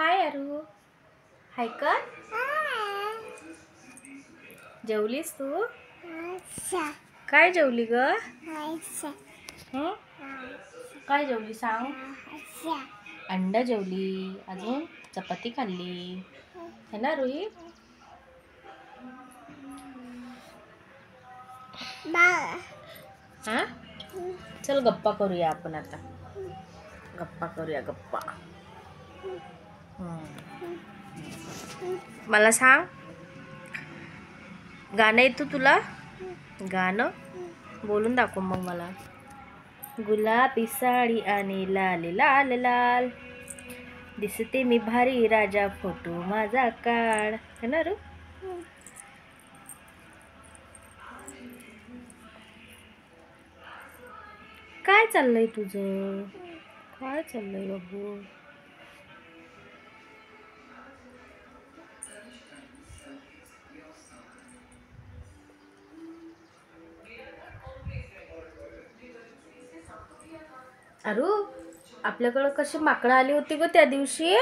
हाय अरू, हाय कर. जेवलीस तू? काय जेवली ग? काय जेवली सांग? अंडा जेवली, अजून चपाती खाल्ली है ना रुही? हा, चल गप्पा करूया आपण आता. गप्पा करूया गप्पा. मला सांग, गाणं येतं तुला? गाणं बोलून दाखव मग मला. गुलाबी साडी आणि लाल लाल लाल, दिसते मी भारी राजा, फोटो माझा काढ. है ना रू? काय चाललंय तुझं? काय चाललंय बाबू? अरू, आपल्याकडं कशी माकडं आली होती ग त्या दिवशी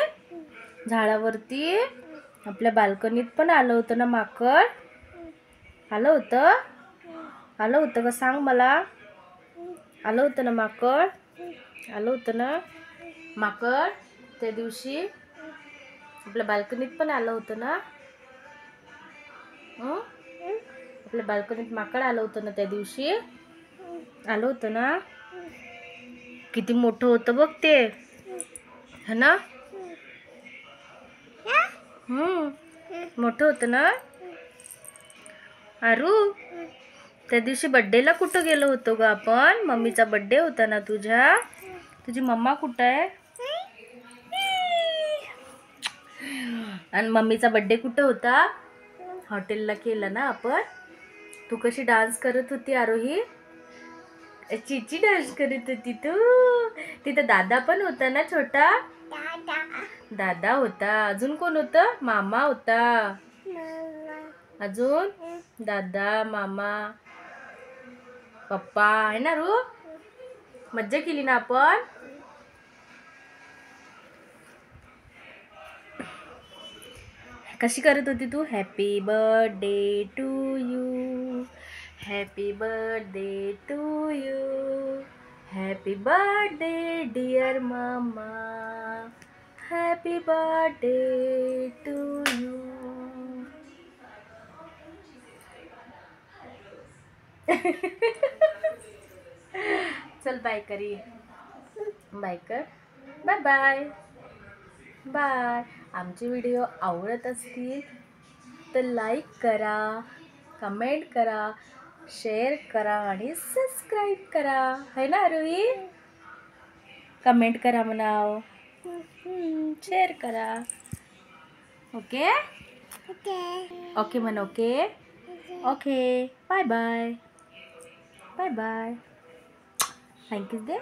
झाडावरती. आपल्या बाल्कनीत पण आलं होतं ना माकड? आलं होतं? आलं होतं का सांग मला? आलं होतं ना माकड? आलं होतं ना माकड त्या दिवशी? आपल्या बाल्कनीत पण आलं होतं ना? आपल्या बाल्कनीत माकड आलं होतं ना त्या दिवशी? आलं होतं ना? किती मोठं होतं बघ ते, है ना? मोठं होतं ना? अरू, त्या दिवशी बड्डेला कुठं गेलो होतो ग आपण? मम्मीचा बड्डे होता ना तुझ्या? तुझी मम्मा कुठं आहे? आणि मम्मीचा बड्डे कुठं होता? हॉटेलला केला ना आपण. तू कशी डान्स करत होती आरोही? चिची डान्स करत होती तू. तिथं दादा पण होता ना छोटा? दादा होता. अजून कोण होतं? मामा होता. अजून दादा, मामा, पप्पा, आहे ना रू? मज्जा केली ना आपण? कशी करत होती तू? Happy birthday to you, happy birthday to you, happy birthday dear mamma, happy birthday to you. चल बाय करी. बाय कर. Bye bye. बाय. आमचे व्हिडिओ आवडत असतील तर लाईक करा, कमेंट करा, शेअर करा आणि सबस्क्राईब करा. है ना रुही? कमेंट करा म्हणाव, शेअर करा. ओके ओके म्हण. Okay okay. Bye bye. Bye bye. Thank you दे.